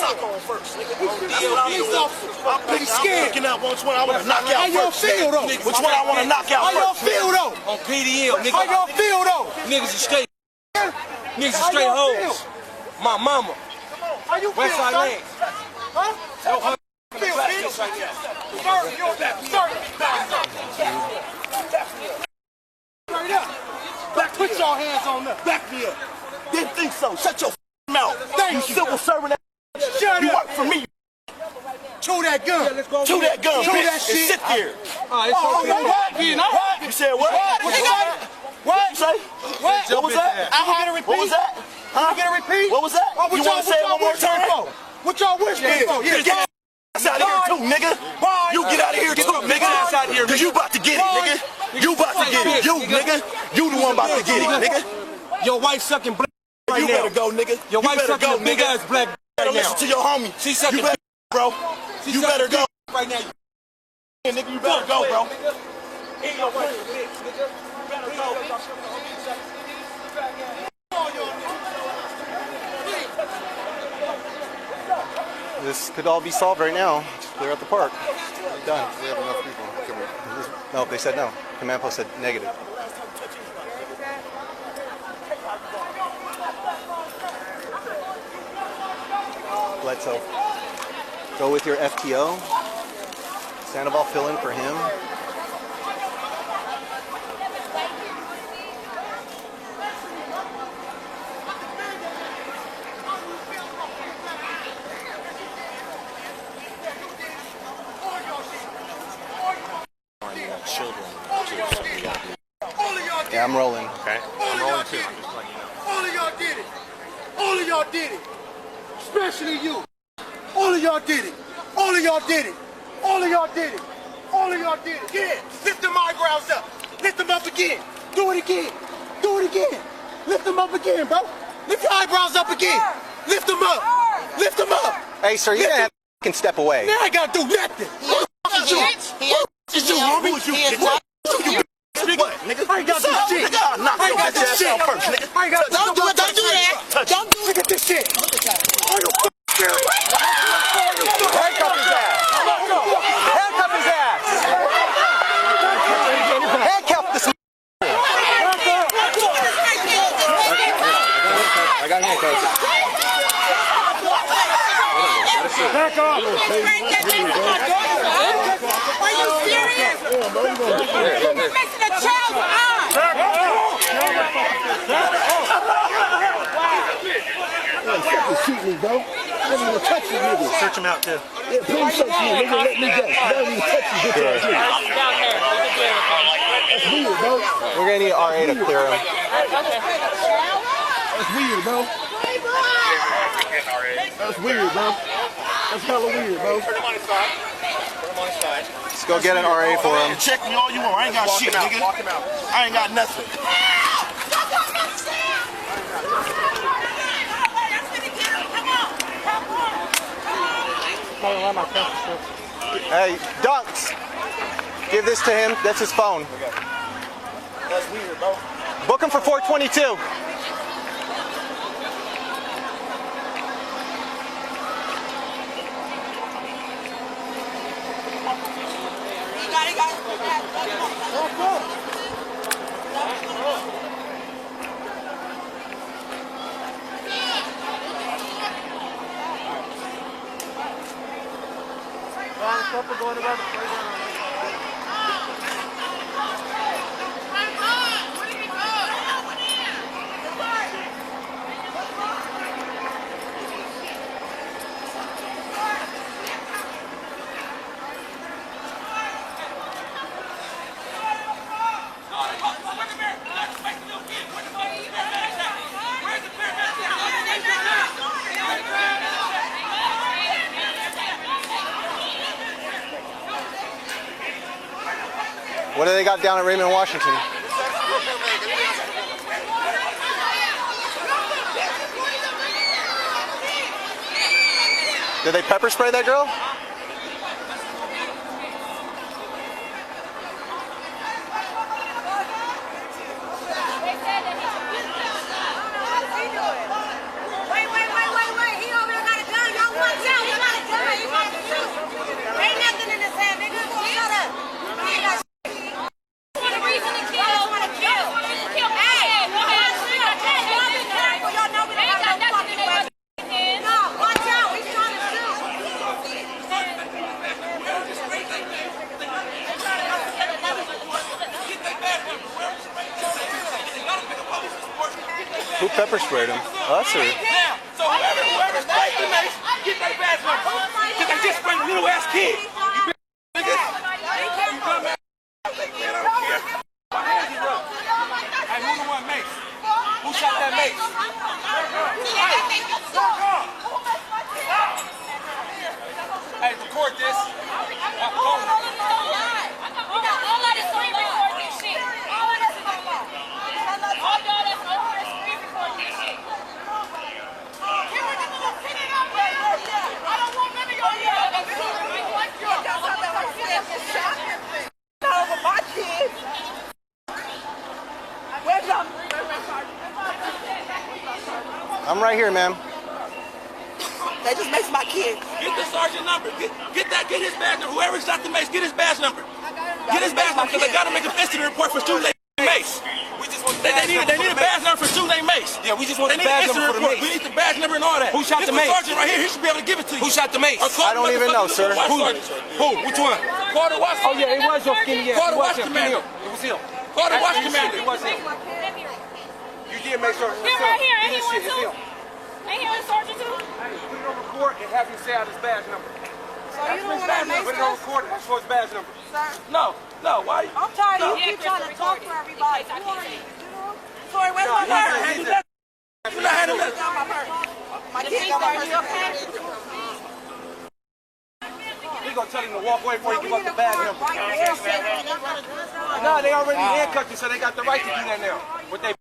knock on first, nigga. I'm pretty scared. I'm picking out which one I want to knock out first. How y'all feel though? Which one I want to knock out first? How y'all feel though? On PDL, nigga. How y'all feel though? Niggas are straight. Niggas are straight hoes. My mama. How you feel, Westside son? Lanes. Huh? Yo, her Feel, bitch. right now. Sir, you're that. Straight up. Put your hands on them. Back me up. Didn't think so. Shut your mouth. Thank you. Civil servant. Shut you up. work for me. Chew that gun. Chew that gun. Chew bitch, that shit. And sit there. What? You said what? What you say? What you say? What was that? I get a repeat. What was that? Huh? Get a repeat. What was that? What you want to say it one more time? What y'all wish for? Yeah, get out of here too, nigga. You get out of here too, nigga. Cause you about to get it, nigga. You about to get it. You, nigga. You the one about to get it, nigga. Your wife sucking black right You now. better go, nigga. Your wife better sucking go, a big nigga. ass black You better right now. listen to your homie. She sucking You better, bro. She You better go. right now. Nigga, you better go, bro. Ain't no way, bitch, nigga. You better go. This could all be solved right now. Just clear out the park. We're done. We have enough people. No, they said no. Command post said negative. Bledsoe. Go with your FTO. Sandoval, fill in for him. Yeah, I'm rolling. Okay. I'm rolling too. I'm just letting you know. All of y'all did it. All of y'all did it. Especially you. All of y'all did it. All of y'all did it. All of y'all did it. All of y'all did it. Yeah. Lift them eyebrows up. Lift them up again. Do it again. Do it again. Lift them up again, bro. Lift your eyebrows up again. Lift them up. Lift them up. Hey, sir, you didn't have to step away. Now I gotta do nothing. Who is you? Who is you? What, nigga? I ain't got this shit. Nigga, I'll knock your bitch ass out first, nigga. I ain't got Don't do it. Don't do that. Don't do Look at this shit. Are you serious? Handcuff his ass. Handcuff his ass. Handcuff this. I got handcuffs. Back off. Are you serious? You're messing a child up. Shoot me, bro. Don't even touch you, nigga. Search him out, too. Yeah, please search me, nigga. Let me go. Don't even touch you, bitch ass nigga. That's weird, bro. We're gonna need RA to clear him. That's weird, bro. That's weird, bro. That's hella weird, bro. Put him on his side. Put him on his side. Let's go get an RA for him. Check me all you want. I ain't got Walk shit, him out. nigga. Walk him out. I ain't got nothing. Hey, Dunks, give this to him. That's his phone. That's weird, bro. Book him for 422. What do they got down at Raymond, Washington? Did they pepper spray that girl? Wait. He over there got a gun. Y'all want pepper sprayed him? Us or? Now, so whoever's sprayed the mace, get their badge number. Because they just sprayed a little ass kid. You nigga. You dumb ass. Man, I don't care. My hands is up. Hey, who the one mace? Who shot that mace? Hey, record this. I'm right here, ma'am. That just makes my kid. Get the sergeant number. Get his badge number. Whoever shot the mace, get his badge number. Get his badge number because they gotta make an incident report for shooting their mace. They need a badge number for shooting their mace. Yeah, we just want the badge number for the mace. We need the badge number and all that. Who shot the mace? This sergeant right here, he should be able to give it to you. Who shot the mace? I don't even know, sir. Who? Which one? Carter Watch. Oh yeah, it was your skinny ass. Carter Watch Commander. It was him. Carter Watch Commander. It was him. You did make sure. Him right here, ain't he This one shit is too? him. Ain't he a sergeant too? Hey, put it on record and have him say out his badge number. So you don't want to make Put it on record and show his badge number. No, why? I'm tired of you Yeah, keep trying to talk to everybody. Sorry, where's my purse? You're not handling that. My kid got my purse. We gonna tell him to walk away before he give up the badge number. Right there. No, they already handcuffed you, so they got the right to do that now. What they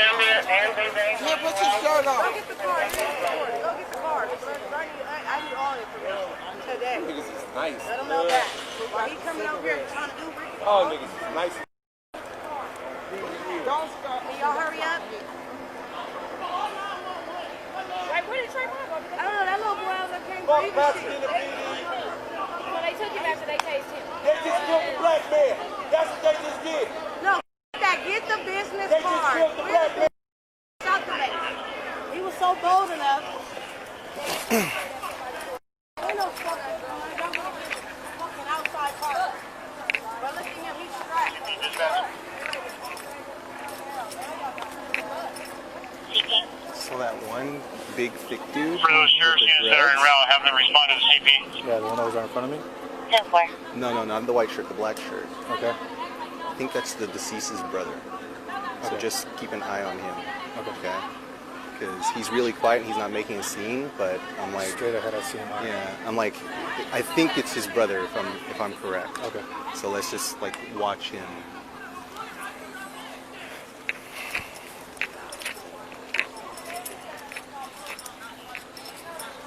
Here, put your shirt on. Go get the car. Go get the car. I need all information today. niggas is nice. Let him know that. While he coming over here trying to do Ricky. Oh, niggas is nice. Don't stop me. Y'all hurry up. Right, where did Trayvon go? I don't know. That little boy out there can't Fuck breathe and Pasadena shit. PD. So they took him after they tased him. They just killed the black man. That's what they just did. No, that get the business They just card. killed the black man. Shot the man. He was so bold enough. Ain't no fucking outside park. But look at him, he's strapped. So that one big thick dude. For those sheriff's units that are en route, have them respond to the CP. Yeah, the one that was right in front of me? 10-4. No, not the white shirt, the black shirt. Okay. I think that's the deceased's brother. So Okay. just keep an eye on him. Okay. Because he's really quiet and he's not making a scene, but I'm like, Straight ahead, I see him. yeah, I'm like, I think it's his brother if I'm correct. Okay. So let's just like watch him.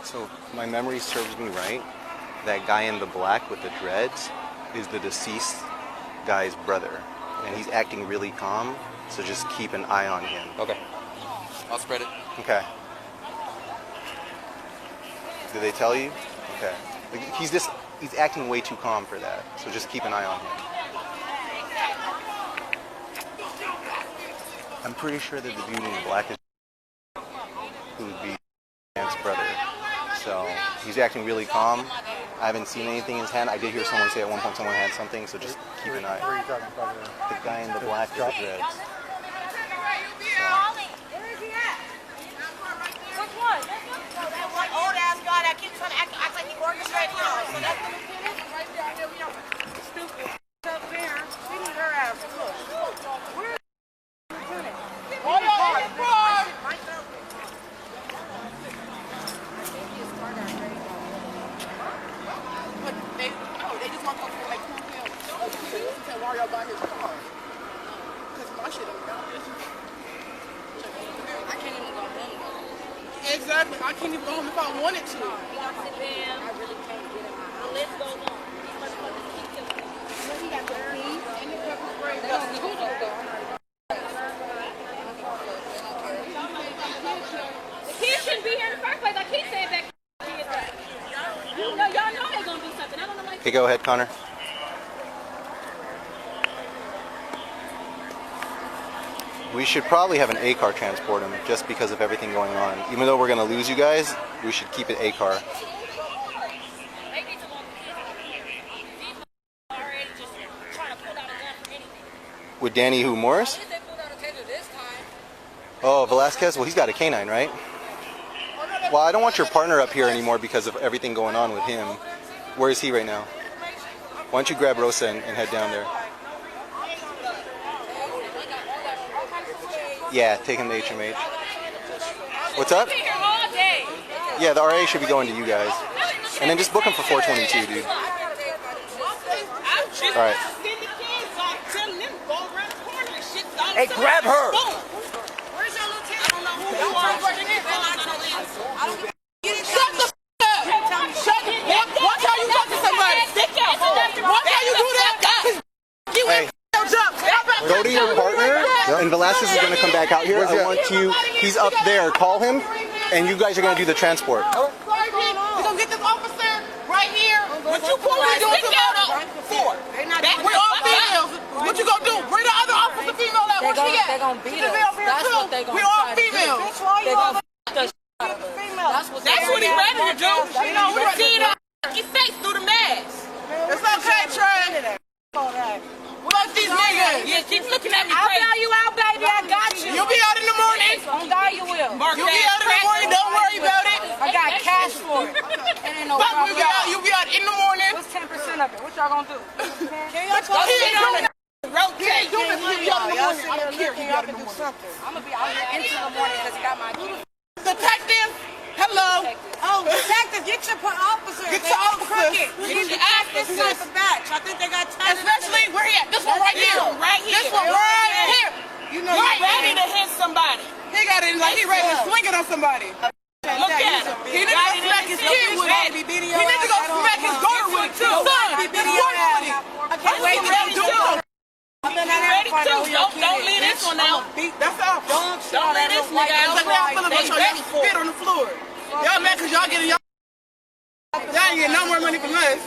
So my memory serves me right. That guy in the black with the dreads is the deceased guy's brother, and he's acting really calm. So just keep an eye on him. Okay. I'll spread it. Okay. Did they tell you? Okay. Like, he's acting way too calm for that. So just keep an eye on him. I'm pretty sure that the dude in black is who would be Ant's brother. So he's acting really calm. I haven't seen anything in his hand. I did hear someone say at one point someone had something, so just keep an eye. Where are you talking about? The guy in the black with the dreads. Where is he at? Which one? That one old ass guy that keeps trying to act like he orchestrated it all. So that's the lieutenant right there. I know we don't stupid up there. We need her ass. Look. Where is the lieutenant? Hold on, right there. But they just want to come like cool him. Tell Mario about his car. Because my shit don't count. I can't even go home. Exactly. I can't even go home if I wanted to. I really can't get him out. The list goes on. These motherfuckers keep killing me. He got the keys and the pepper spray. The kids shouldn't be here in the first place. I keep saying back. No, y'all know they're gonna do something. I don't know like. Okay, go ahead, Connor. We should probably have an A-car transport him just because of everything going on. Even though we're going to lose you guys, we should keep it A-car. They need to walk the kids over here. These motherfuckers already just trying to pull out a gun for anything. With Danny who, Morris? They pulled out a taser this time. Oh, Velasquez? Well, he's got a canine, right? Well, I don't want your partner up here anymore because of everything going on with him. Where is he right now? Why don't you grab Rosa and head down there? Yeah, take him to HMH. What's up? Yeah, the RA should be going to you guys. And then just book him for 422, dude. All right. Hey, grab her. Shut the f*** up! Watch how you talk to somebody! Watch how you do that! You Hey, go to your partner, and Velasquez is going to come back out here. I want you, he's up there, call him, and you guys are going to do the transport. We're gonna get this officer right here. What you pulling doing tomorrow for? We're all females. What you gonna do? Bring the other officer female out. Where she at? They're gonna beat us. That's what they're gonna We're all try to do. females. They're gonna beat us. That's what he ready to do. You know, we're seeing your face through the mask. It's okay, Trey. Look these niggas. Yeah, keep looking at me crazy. I'll bail you out, baby. I got you. You'll be out in the morning. On God, you will. You'll be out in the morning. Don't worry about it. I got cash for it. And ain't no But problem. you'll be out in the morning. What's 10% of it? What y'all gonna do? Can y'all talk to me? Rotate. Y'all can do something. I'm gonna be out here into the morning because he got my key. Detective, hello. Oh, detective, get your officer. Get your officer. You should ask this type of batch. I think they got time. Especially where he at? This one right here. Right here. This one right here. You know, Right, ready to hit somebody. He got it like he ready to swing it on somebody. Look at him. He need to go smack his kid with it. He need to go smack his daughter with it too. Son, he's with it. I can't wait to do it. Ready too. Don't leave this one out. That's all. Don't let this nigga out. Like y'all feeling about y'all spit on the floor. Y'all mad cause y'all getting y'all ain't getting no more money from us.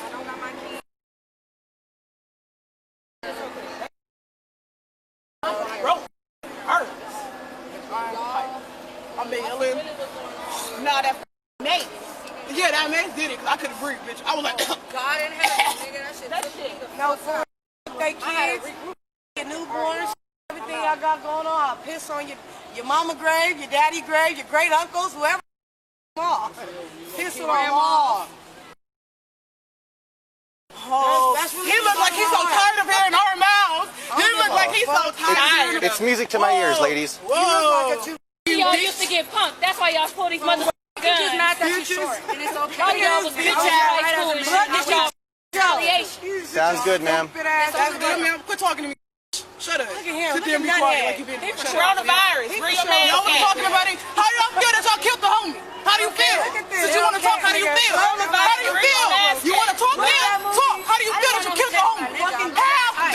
Bro, hurts. I'm bailing. Nah, that mate. Yeah, that mate did it cause I couldn't breathe, bitch. I was like, God in heaven, nigga. That shit. No, for they kids, your newborns, everything I got going on. I'll piss on your mama grave, your daddy grave, your great uncles, whoever. All. Piss on them all. oh, he look like he's so tired of hearing our mouths. He look like he's so tired. It's music to my ears, ladies. Whoa. Y'all used to get punked. That's why y'all pull these motherfuckers guns. Just not that you're short, and it's okay. All y'all was bitch ass high school and shit. Retaliation. Sounds good, ma'am. That's good, man. Quit talking to me. Shut up. Look at him. Sit there and be quiet like you been there. Coronavirus. Bring your man. Y'all was talking about it. How y'all feel that y'all killed the homie? How do you feel? Since you want to talk, how do you feel? How do you feel? You want to talk, man? Talk. How do you feel that you killed the homie? How do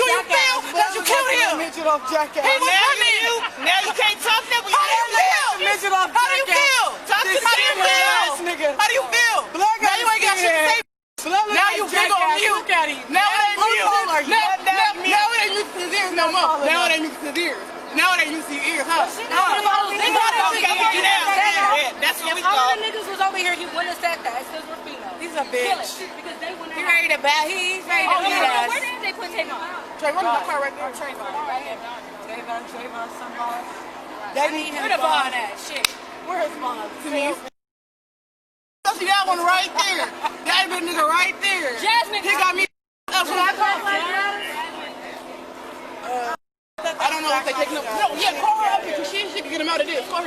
you feel that you killed him? He was running you. Now you can't talk that. How do you feel? How do you feel? Talk to me. How do you feel? How do you feel? Now you ain't got shit to say. Now you big on mute. Now it ain't mute. Now it ain't music to his ears no more. Now it ain't music to his ears. Now it ain't music to his ears, huh? That's what we All thought. the niggas was over here. He wouldn't have said that. It's because we're females. He's a Kill bitch. it. Because they wouldn't He have. ready to bat. He's ready to beat us. Where did they put Tavon? Trey, run the car right there. Trayvon, somebody. They need him. Where the ball at? Shit. Where's his mom? See that one right there. That big nigga right there. Jasmine. He got me. I don't know if they taking him. No, yeah, call her up because she can get him out of this. Call her up.